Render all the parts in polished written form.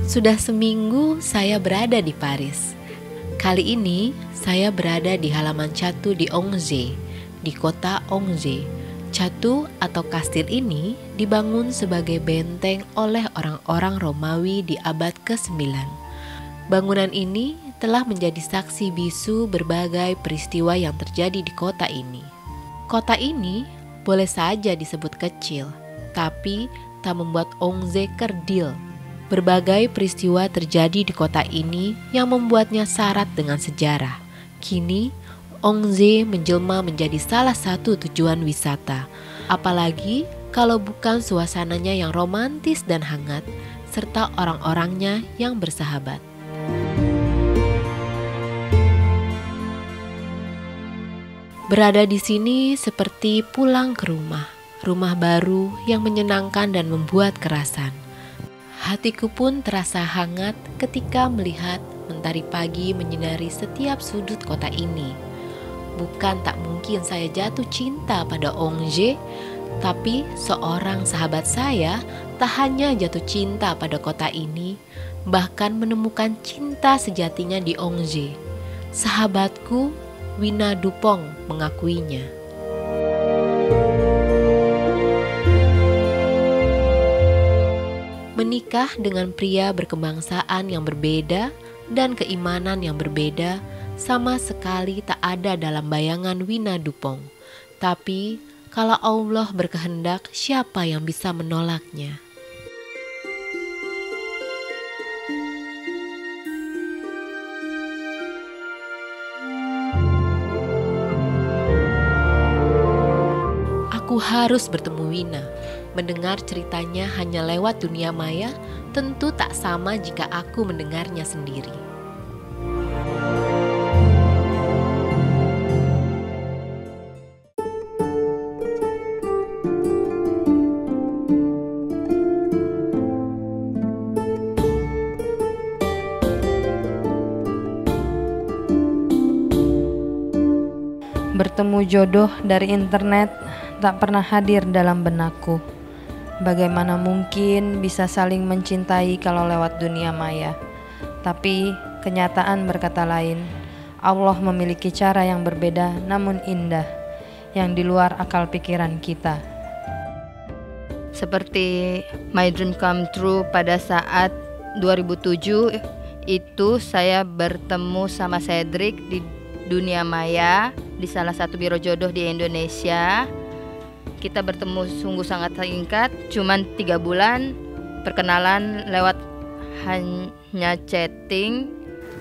Sudah seminggu saya berada di Paris. Kali ini saya berada di halaman Château d'Angers, di kota Angers. Château atau kastil ini dibangun sebagai benteng oleh orang-orang Romawi di abad ke-9. Bangunan ini telah menjadi saksi bisu berbagai peristiwa yang terjadi di kota ini. Kota ini boleh saja disebut kecil, tapi tak membuat Angers kerdil. Berbagai peristiwa terjadi di kota ini yang membuatnya syarat dengan sejarah. Kini, Angers menjelma menjadi salah satu tujuan wisata. Apalagi kalau bukan suasananya yang romantis dan hangat, serta orang-orangnya yang bersahabat. Berada di sini seperti pulang ke rumah baru yang menyenangkan dan membuat kerasan. Hatiku pun terasa hangat ketika melihat mentari pagi menyinari setiap sudut kota ini. Bukan tak mungkin saya jatuh cinta pada Angers, tapi seorang sahabat saya tak hanya jatuh cinta pada kota ini, bahkan menemukan cinta sejatinya di Angers. Sahabatku Wina Dupont mengakuinya. Menikah dengan pria berkebangsaan yang berbeda dan keimanan yang berbeda sama sekali tak ada dalam bayangan Wina Dupont. Tapi kalau Allah berkehendak, siapa yang bisa menolaknya? Aku harus bertemu Wina. Mendengar ceritanya hanya lewat dunia maya tentu tak sama jika aku mendengarnya sendiri. Bertemu jodoh dari internet tak pernah hadir dalam benakku. Bagaimana mungkin bisa saling mencintai kalau lewat dunia maya? Tapi kenyataan berkata lain. Allah memiliki cara yang berbeda namun indah, yang di luar akal pikiran kita. Seperti My Dream Come True pada saat 2007 itu saya bertemu sama Cedric di dunia maya di salah satu biro jodoh di Indonesia. Kita bertemu sungguh sangat singkat, cuman 3 bulan, perkenalan lewat hanya chatting.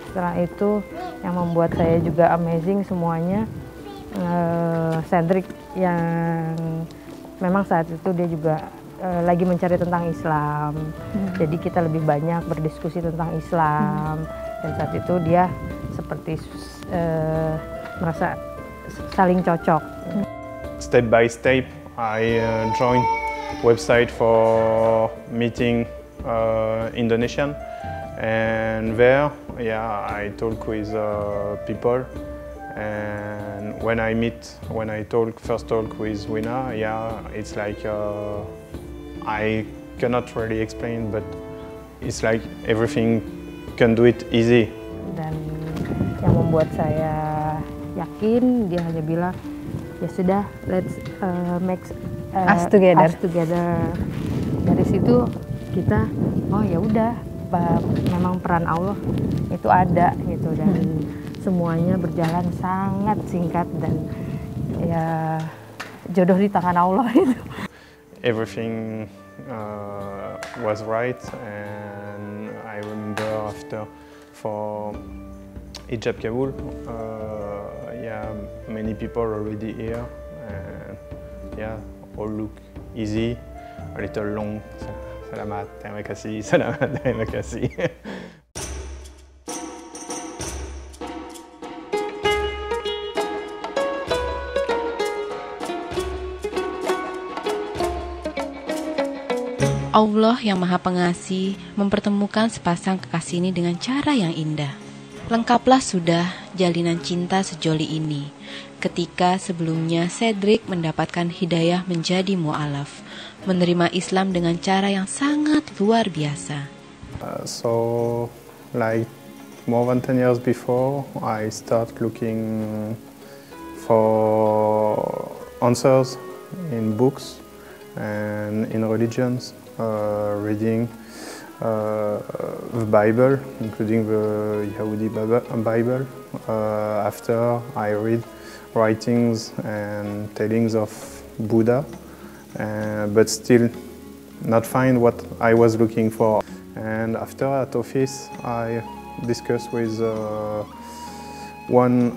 Setelah itu yang membuat saya juga amazing semuanya, Cedric yang memang saat itu dia juga lagi mencari tentang Islam. Jadi kita lebih banyak berdiskusi tentang Islam. Dan saat itu dia seperti merasa saling cocok. Step by step, I joined website for meeting Indonesian, and there, I talk with people. And when I first talk with Wina, it's like I cannot really explain, but it's like everything can do it easy. Dan yang membuat saya yakin, dia hanya bilang, ya sudah, let's make us together. Dari situ kita, oh ya udah, memang peran Allah itu ada gitu, dan semuanya berjalan sangat singkat dan ya jodoh di tangan Allah itu. Everything was right, and I remember after for Hijab Kabul, many people already here, and all look easy, a little long. Selamat, terima kasih, selamat, terima kasih. Allah yang Maha Pengasih mempertemukan sepasang kekasih ini dengan cara yang indah. Lengkaplah sudah jalinan cinta sejoli ini, ketika sebelumnya Cedric mendapatkan hidayah menjadi mu'alaf, menerima Islam dengan cara yang sangat luar biasa. So, like more than 10 years before, I start looking for answers in books and in religions, reading the Bible, including the Yahudi Bible. After I read writings and tellings of Buddha, but still not find what I was looking for. And after at office, I discussed with one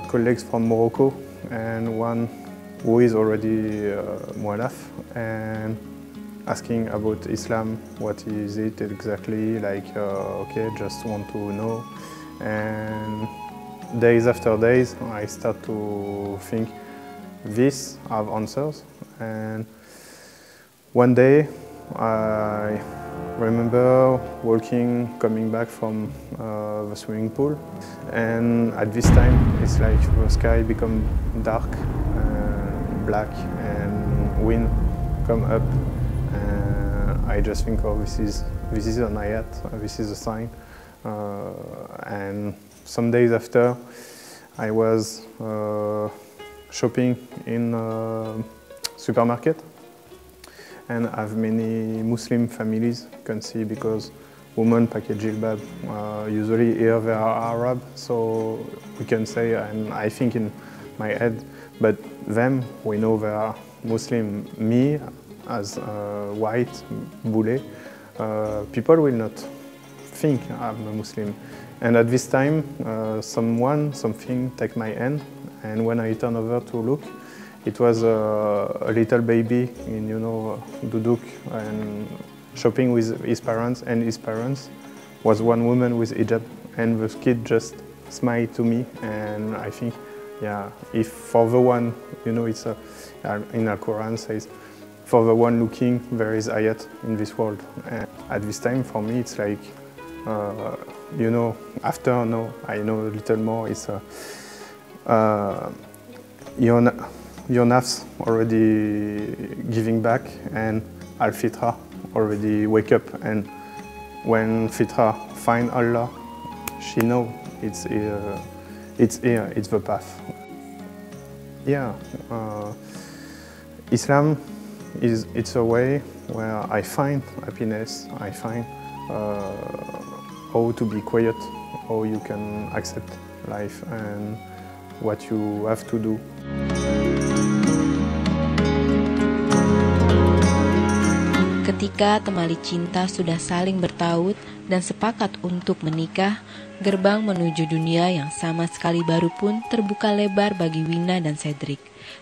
colleague from Morocco and one who is already Mualaf, and asking about Islam, what is it exactly, like, okay, just want to know. And days after days, I start to think, these have answers. And one day, I remember coming back from the swimming pool, and at this time, it's like the sky become dark, black, and wind come up. I just think, oh, this is an ayat, this is a sign. And some days after, I was shopping in a supermarket, and I have many Muslim families, you can see, because women package jilbab. Usually here they are Arab, so we can say, and I think in my head, but them, we know they are Muslim. Me, as white bule, people will not think I'm a Muslim. And at this time, something take my hand, and when I turn over to look, it was a little baby in, duduk, and shopping with his parents, and his parents was one woman with hijab, and the kid just smiled to me, and I think, yeah, if for the one, it's in Al-Quran says, for the one looking, there is ayat in this world. And at this time, for me, it's like, after no, I know a little more. It's your nafs already giving back, and al-fitra already wake up. And when fitra find Allah, she know it's here, it's the path. Yeah, Islam it's a way where I find happiness. I find how to be quiet, how you can accept life and what you have to do. Ketika temali cinta sudah saling bertaut dan sepakat untuk menikah, gerbang menuju dunia yang sama sekali baru pun terbuka lebar bagi Wina dan Cedric.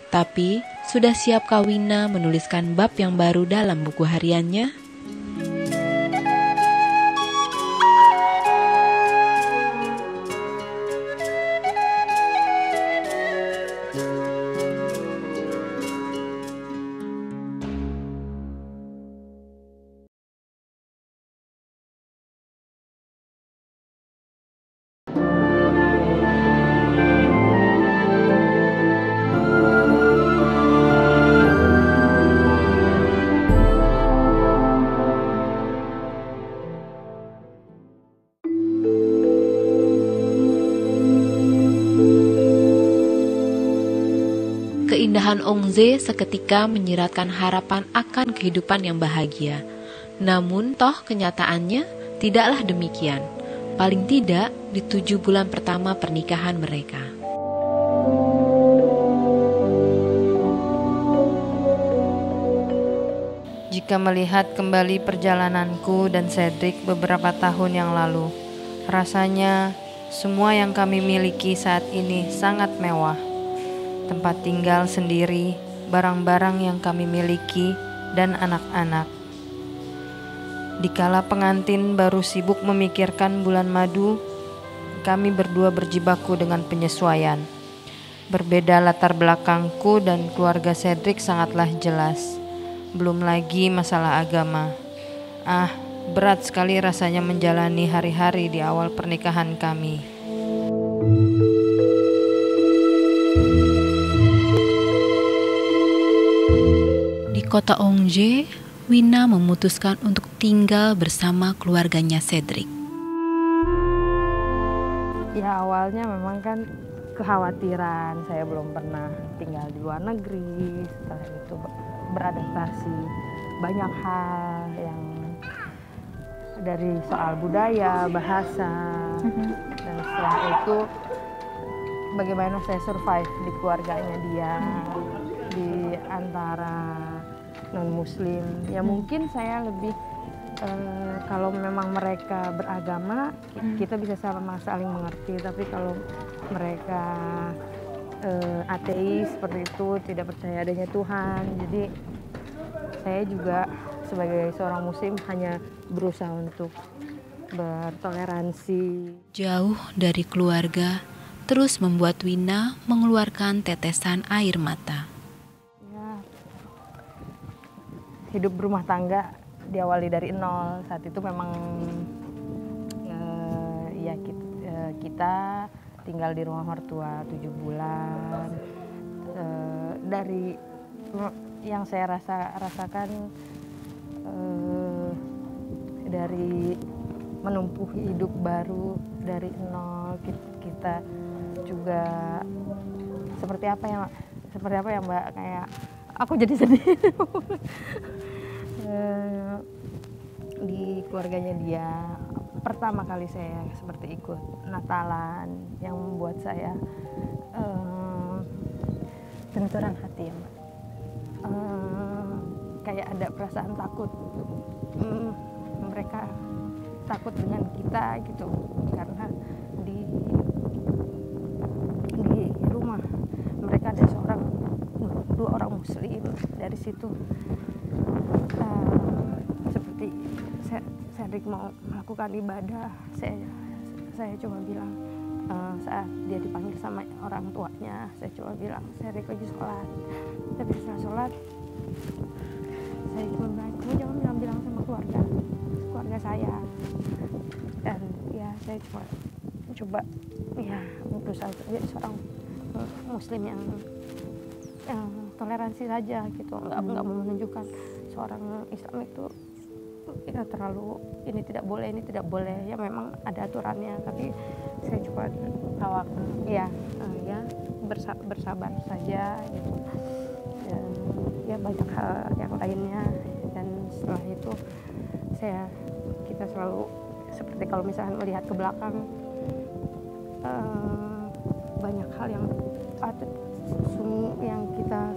Tapi, sudah siapkah Wina menuliskan bab yang baru dalam buku hariannya? Keindahan Ongze seketika menyiratkan harapan akan kehidupan yang bahagia. Namun toh kenyataannya tidaklah demikian. Paling tidak di 7 bulan pertama pernikahan mereka. Jika melihat kembali perjalananku dan Cedric beberapa tahun yang lalu, rasanya semua yang kami miliki saat ini sangat mewah. Tempat tinggal sendiri, barang-barang yang kami miliki, dan anak-anak. Dikala pengantin baru sibuk memikirkan bulan madu, kami berdua berjibaku dengan penyesuaian. Berbeda latar belakangku dan keluarga Cedric sangatlah jelas. Belum lagi masalah agama. Berat sekali rasanya menjalani hari-hari di awal pernikahan kami. Di kota Ongje, Wina memutuskan untuk tinggal bersama keluarganya Cedric. Ya awalnya memang kan kekhawatiran, saya belum pernah tinggal di luar negeri, setelah itu beradaptasi banyak hal yang dari soal budaya, bahasa, dan setelah itu bagaimana saya survive di keluarganya dia, di antara non-muslim. Ya mungkin saya lebih kalau memang mereka beragama kita bisa sama saling mengerti, tapi kalau mereka ateis seperti itu, tidak percaya adanya Tuhan, jadi saya juga sebagai seorang muslim hanya berusaha untuk bertoleransi. Jauh dari keluarga terus membuat Wina mengeluarkan tetesan air mata. Hidup berumah tangga diawali dari nol. Saat itu memang kita tinggal di rumah mertua 7 bulan. Dari yang saya rasakan dari menempuh hidup baru dari nol, kita juga seperti apa ya Mbak, kayak aku jadi sedih. Di keluarganya dia pertama kali saya seperti ikut Natalan, yang membuat saya benturan hati ya Mbak. Kayak ada perasaan takut, mereka takut dengan kita gitu, karena di rumah mereka ada dua orang muslim. Dari situ seperti Cedric mau melakukan ibadah, saya cuma bilang saat dia dipanggil sama orang tuanya, saya cuma bilang Cedric lagi sholat. Tapi setelah sholat saya cuma bilang, kamu jangan bilang sama keluarga saya. Dan ya saya coba ya berusaha jadi seorang muslim yang toleransi saja gitu, nggak mau menunjukkan seorang Islam itu ya terlalu ini tidak boleh, ya memang ada aturannya, tapi saya coba tawakal ya bersabar saja gitu. Dan ya banyak hal yang lainnya. Dan setelah itu kita selalu seperti kalau misalnya melihat ke belakang, banyak hal yang patut yang kita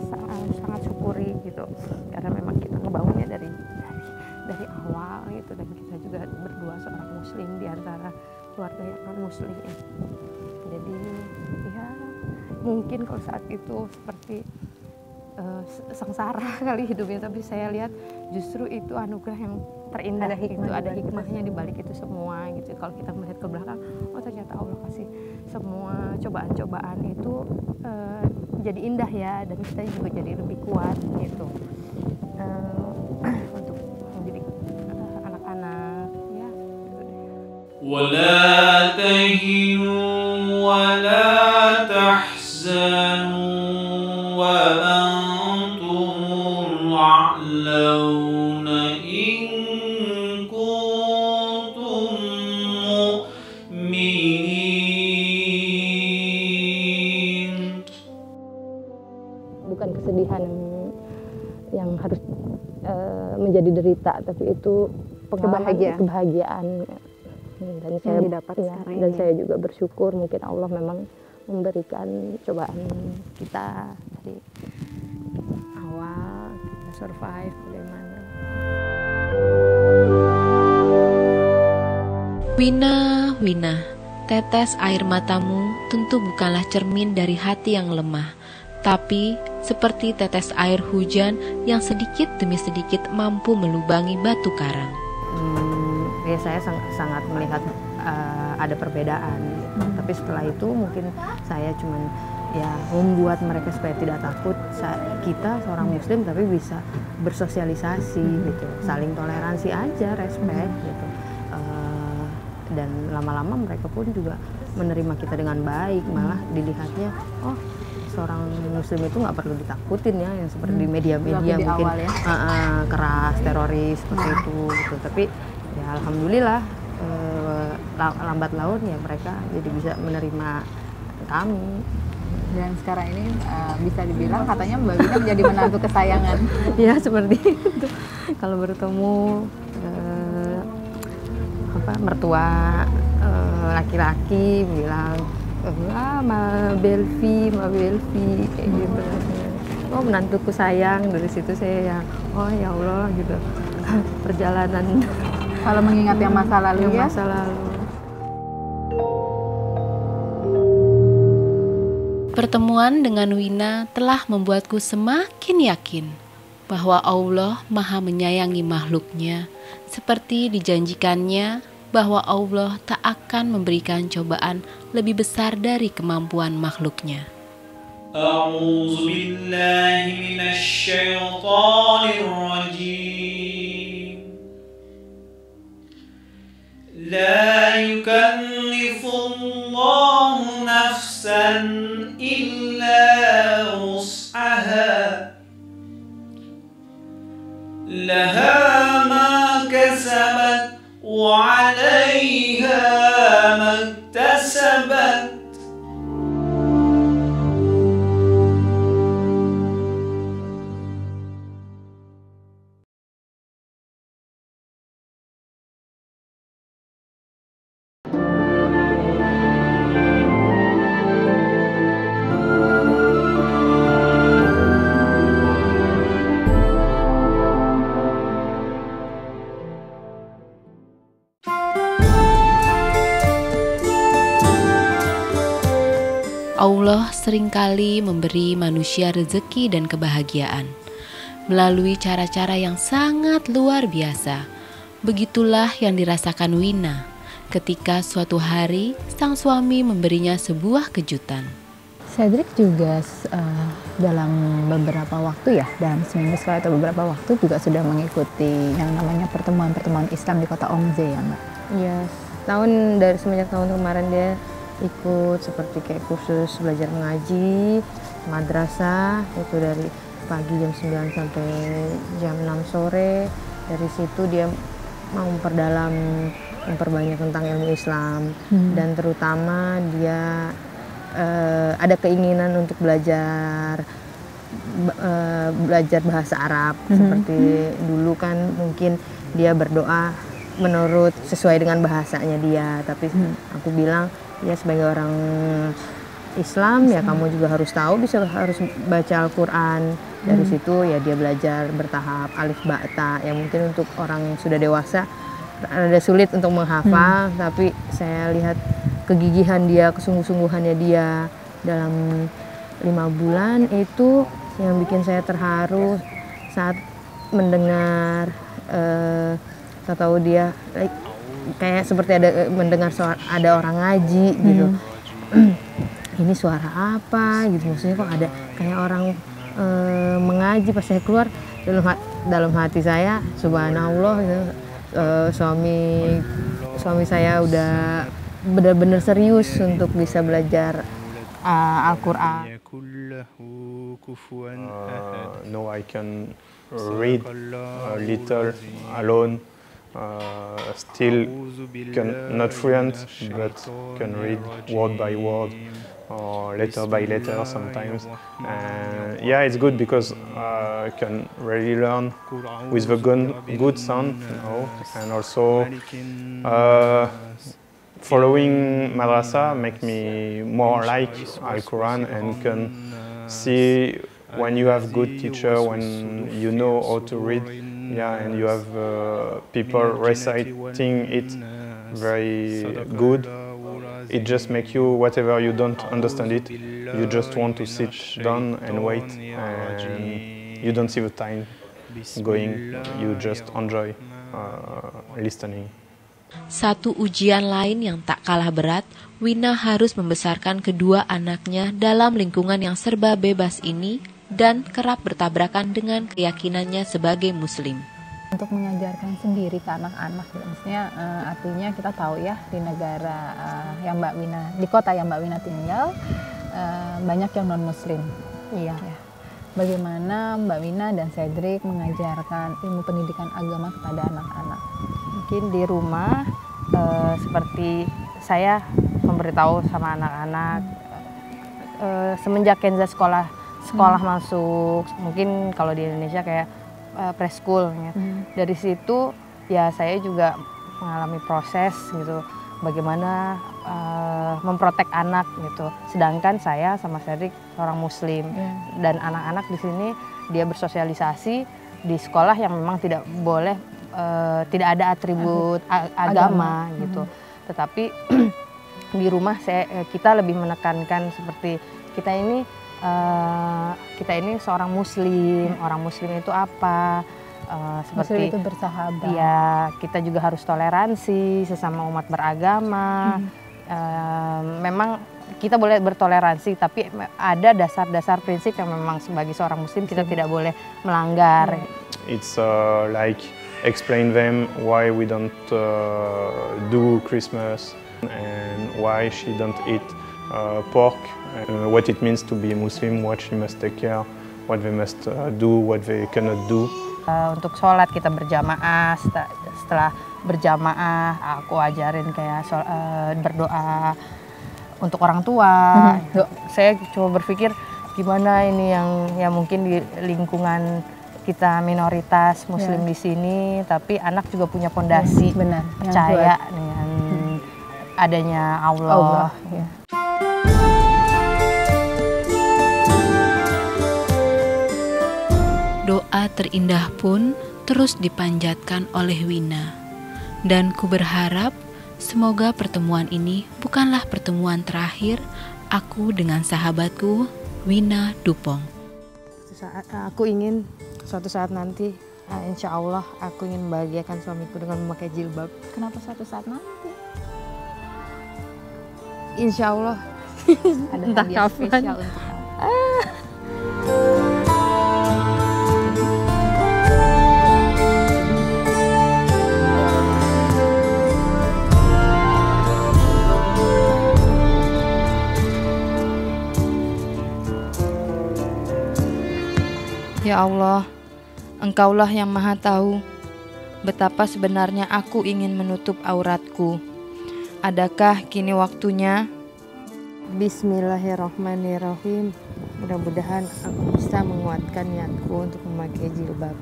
sangat syukuri gitu, karena memang kita ngebangunnya dari awal gitu, dan kita juga berdua seorang muslim di antara keluarga yang non muslim ya. Jadi ya mungkin kalau saat itu seperti sengsara kali hidupnya, tapi saya lihat justru itu anugerah yang terindah, ada hikmahnya di balik itu semua gitu. Kalau kita melihat ke belakang, oh ternyata Allah kasih semua cobaan-cobaan itu jadi indah ya, dan kita juga jadi lebih kuat gitu untuk mendidik anak-anak ya. ولا تهنوا ولا تحزنوا وأنتم الأعلون إن كنتم مؤمنين. Bukan kesedihan yang harus menjadi derita, tapi itu kebahagiaan. Dan saya didapat sekarang dan saya juga bersyukur mungkin Allah memang memberikan cobaan kita dari awal, kita survive bagaimana. Wina, tetes air matamu tentu bukanlah cermin dari hati yang lemah, tapi seperti tetes air hujan yang sedikit demi sedikit mampu melubangi batu karang. Ya saya sangat melihat ada perbedaan, tapi setelah itu mungkin saya cuman ya membuat mereka supaya tidak takut. Kita seorang muslim tapi bisa bersosialisasi gitu, saling toleransi aja, respect gitu. Dan lama-lama mereka pun juga menerima kita dengan baik, malah dilihatnya oh seorang muslim itu nggak perlu ditakutin ya, yang seperti di media-media Waktu di mungkin awal ya. keras, teroris seperti itu gitu. Tapi ya alhamdulillah lambat laun ya mereka jadi bisa menerima kami. Dan sekarang ini bisa dibilang katanya Mbak Wina menjadi menantu kesayangan. Ya seperti itu. Kalau bertemu mertua laki-laki bilang ma Belvi kayak gitu. Oh menantuku sayang, dari situ saya yang oh ya Allah gitu. Perjalanan Kalau mengingat yang masa lalu ya. masa lalu. Pertemuan dengan Wina telah membuatku semakin yakin bahwa Allah Maha menyayangi makhluknya, seperti dijanjikannya bahwa Allah tak akan memberikan cobaan lebih besar dari kemampuan makhluknya. أعوذ بالله من الشيطان الرجيم لا يكلف الله نفسا إلا وسعها لها ما كسبت وعليها ما اكتسبت Allah seringkali memberi manusia rezeki dan kebahagiaan melalui cara-cara yang sangat luar biasa. Begitulah yang dirasakan Wina ketika suatu hari sang suami memberinya sebuah kejutan. Cedric juga dalam beberapa waktu ya, dalam seminggu sekali atau beberapa waktu juga sudah mengikuti yang namanya pertemuan-pertemuan Islam di kota Ongje ya Mbak? Ya, semenjak tahun kemarin dia ikut seperti kayak kursus belajar mengaji, madrasah, itu dari pagi jam 9 sampai jam 6 sore. Dari situ dia mau memperbanyak tentang ilmu Islam dan terutama dia ada keinginan untuk belajar bahasa Arab seperti dulu kan mungkin dia berdoa menurut sesuai dengan bahasanya dia, tapi aku bilang ya sebagai orang Islam ya kamu juga harus tahu, harus baca Al-Quran. Dari situ ya dia belajar bertahap alif ba ta yang mungkin untuk orang yang sudah dewasa ada sulit untuk menghafal, tapi saya lihat kegigihan dia, kesungguh-sungguhannya dia dalam 5 bulan itu yang bikin saya terharu saat mendengar tahu dia kayak seperti mendengar ada orang ngaji gitu. Ini suara apa gitu, maksudnya kok ada kayak orang mengaji. Pas saya keluar dalam hati saya subhanallah gitu, suami saya udah benar-benar serius untuk bisa belajar Al-Quran. Now I can read a little alone. Still not fluent, but can read word by word or letter by letter sometimes. And yeah, it's good because I can really learn with the good sound, and also following madrasa make me more like Al-Quran and can see when you have good teacher, when you know how to read. Yeah, and you have people reciting it very good. It just makes you, whatever you don't understand it, you just want to sit down and wait, and you don't see the time going. You just enjoy listening. Satu ujian lain yang tak kalah berat, Wina harus membesarkan kedua anaknya dalam lingkungan yang serba bebas ini dan kerap bertabrakan dengan keyakinannya sebagai muslim. Untuk mengajarkan sendiri ke anak-anak, maksudnya artinya kita tahu ya di negara yang Mbak Wina, di kota yang Mbak Wina tinggal, banyak yang non-muslim. Iya. Ya. Bagaimana Mbak Wina dan Cedric mengajarkan ilmu pendidikan agama kepada anak-anak? Mungkin di rumah seperti saya memberitahu sama anak-anak semenjak Kenza sekolah masuk, mungkin kalau di Indonesia kayak preschool ya. Dari situ ya saya juga mengalami proses gitu, bagaimana memprotek anak gitu. Sedangkan saya sama Cedric orang Muslim dan anak-anak di sini dia bersosialisasi di sekolah yang memang tidak boleh tidak ada atribut agama gitu. Tetapi di rumah kita lebih menekankan seperti kita ini seorang Muslim, orang Muslim itu apa? Seperti Muslim itu bersahabat. Ya, kita juga harus toleransi sesama umat beragama. Memang kita boleh bertoleransi, tapi ada dasar-dasar prinsip yang memang sebagai seorang Muslim kita tidak boleh melanggar. It's like explain them why we don't do Christmas and why she don't eat pork, what it means to be a Muslim, what she must take care, what they must do, what they cannot do. Untuk sholat kita berjamaah, setelah berjamaah aku ajarin kayak berdoa untuk orang tua. Saya coba berpikir gimana ini yang mungkin di lingkungan kita minoritas Muslim di sini, tapi anak juga punya fondasi, benar, percaya dengan adanya Allah. Ya. Doa terindah pun terus dipanjatkan oleh Wina. Dan ku berharap semoga pertemuan ini bukanlah pertemuan terakhir aku dengan sahabatku Wina Dupong. Aku ingin suatu saat nanti, insya Allah aku ingin membahagiakan suamiku dengan memakai jilbab. Kenapa suatu saat nanti? Insya Allah. Ada Entah hadiah kapan. spesial untuk kamu. Ya Allah, Engkaulah yang Maha Tahu betapa sebenarnya aku ingin menutup auratku. Adakah kini waktunya? Bismillahirrahmanirrahim. Mudah-mudahan aku bisa menguatkan niatku untuk memakai jilbab.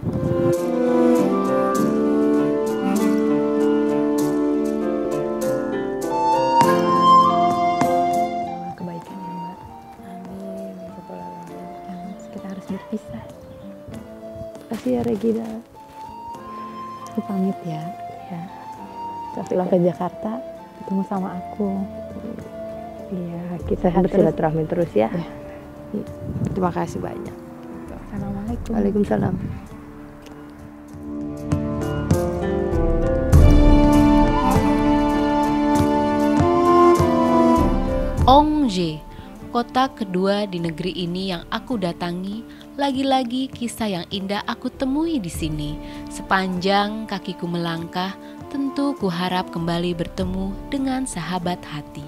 Kebaikan ya Mbak. Amin. Kita harus berpisah. Terima kasih ya Regina. Aku pamit ya. Ya. Setelah ke Jakarta, ketemu sama aku. Iya, kita bersilaturahmi terus ya. Terima kasih banyak. Assalamualaikum. Waalaikumsalam. Ongje, kota kedua di negeri ini yang aku datangi. Lagi-lagi kisah yang indah aku temui di sini. Sepanjang kakiku melangkah, tentu ku harap kembali bertemu dengan sahabat hati.